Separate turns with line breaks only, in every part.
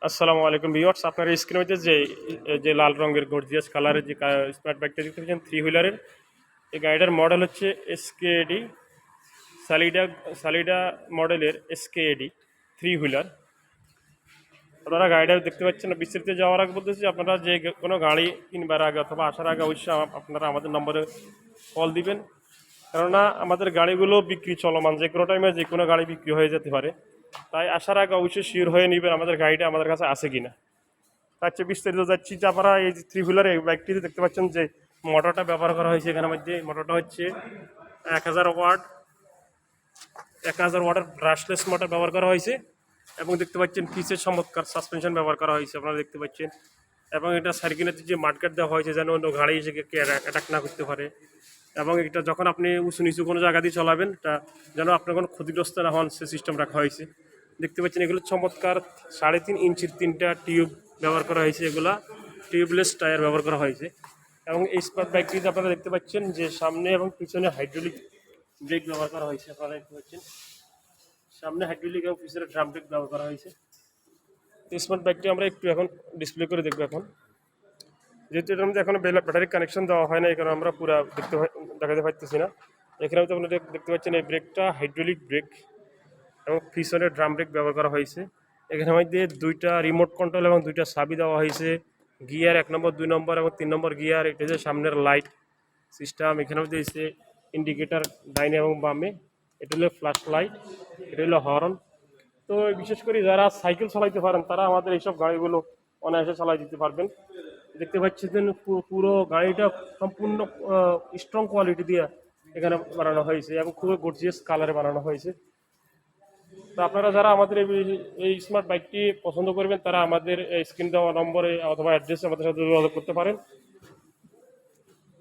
আসসালামু আলাইকুম ভিউয়ার্স, আপনার স্ক্রিনে হচ্ছে যে যে লাল রঙের গর্জিয়াস কালারের যে স্মার্ট বাইকটা দেখতে পাচ্ছেন থ্রি হুইলারের। এই গাড়িটার মডেল হচ্ছে এসকেএডি সালিডা সালিডা মডেলের এসকেএডি থ্রি হুইলার। আপনারা গাড়িটা দেখতে পাচ্ছেন। বিস্তারিত যাওয়ার আগে বলতেছি, আপনারা যে কোনো গাড়ি কিনবার আগে অথবা আসার আগে অবশ্যই আপনারা আমাদের নম্বরে কল দিবেন, কেননা আমাদের গাড়িগুলো বিক্রি চলমান, যে কোনো টাইমে যে কোনো গাড়ি বিক্রি হয়ে যেতে পারে। তাই আসার আগে অবশ্যই শিওর হয়ে নেবেন আমাদের গাড়িটা আমাদের কাছে আছে কিনা। তার চেয়ে বিস্তারিত যাচ্ছি যে আপনারা এই যে থ্রি হুইলার এই বাইকটিতে দেখতে পাচ্ছেন যে মোটরটা ব্যবহার করা হয়েছে। এখানের মধ্যে মোটরটা হচ্ছে 1000 ওয়াট 1000 ওয়াটের ব্রাশলেস মোটর ব্যবহার করা হয়েছে, এবং দেখতে পাচ্ছেন পিসের চমৎকার সাসপেনশন ব্যবহার করা হয়েছে আপনারা দেখতে পাচ্ছেন। এবং এটা সার্কিনের যে মাঠগাট দেওয়া হয়েছে যেন অন্য গাড়ি এসে অ্যাটাক না করতে পারে, এবং এটা যখন আপনি উঁচু নিচু কোনো জায়গা দিয়ে চলাবেন এটা যেন আপনার কোনো ক্ষতিগ্রস্ত না হন সে সিস্টেম রাখা হয়েছে। দেখতে পাচ্ছেন এগুলো চমৎকার 3.5 ইঞ্চির 3টা টিউব ব্যবহার করা হয়েছে, এগুলা টিউবলেস টায়ার ব্যবহার করা হয়েছে। এবং এই স্মার্ট বাইকটিতে আপনারা দেখতে পাচ্ছেন যে সামনে এবং পিছনে হাইড্রোলিক ব্রেক ব্যবহার করা হয়েছে। আপনারা দেখতে পাচ্ছেন সামনে হাইড্রোলিক এবং পিছনে ড্রাম ব্রেক ব্যবহার করা হয়েছে। স্মার্ট বাইকটি আমরা একটু এখন ডিসপ্লে করে দেখবো। এখন যেহেতু এটার মধ্যে এখনো ব্যাটারি কানেকশন দেওয়া হয় না, এই কারণে আমরা পুরো দেখাতে পারতেছি না। এখানে হয়তো আপনারা দেখতে পাচ্ছেন এই ব্রেকটা হাইড্রোলিক ব্রেক এবং পিছনে ড্রাম ব্রেক ব্যবহার করা হয়েছে। এখানের মধ্যে 2টা রিমোট কন্ট্রোল এবং 2টা চাবি দেওয়া হয়েছে। গিয়ার 1 নম্বর 2 নম্বর এবং 3 নম্বর গিয়ার। এটা হচ্ছে সামনের লাইট সিস্টেম। এখানের মধ্যে এসে ইন্ডিকেটার ডাইনে এবং বামে। এটা হলো ফ্ল্যাশ লাইট, এটা হলো হর্ন। তো বিশেষ করে যারা সাইকেল চালাইতে পারেন তারা আমাদের এইসব গাড়িগুলো অনায়াসে চালাই দিতে পারবেন। দেখতে পাচ্ছেন পুরো গাড়িটা সম্পূর্ণ স্ট্রং কোয়ালিটি দিয়ে এখানে বানানো হয়েছে এবং খুবই গর্জিয়াস কালারে বানানো হয়েছে। তো আপনারা যারা আমাদের এই স্মার্ট বাইকটি পছন্দ করবেন তারা আমাদের স্ক্রিন দেওয়া নম্বরে অথবা অ্যাড্রেসে আমাদের সাথে যোগাযোগ করতে পারেন।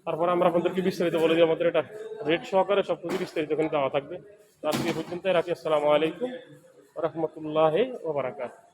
তারপর আমরা আপনাদেরকে বিস্তারিত বলে দিই, আমাদের এটা রেট সহকারে সব কিছু বিস্তারিত এখানে দেওয়া থাকবে। তো আজকে এই পর্যন্ত রাখি। আসসালামু আলাইকুম ওয়া রাহমাতুল্লাহি ওয়া বারাকাতুহু।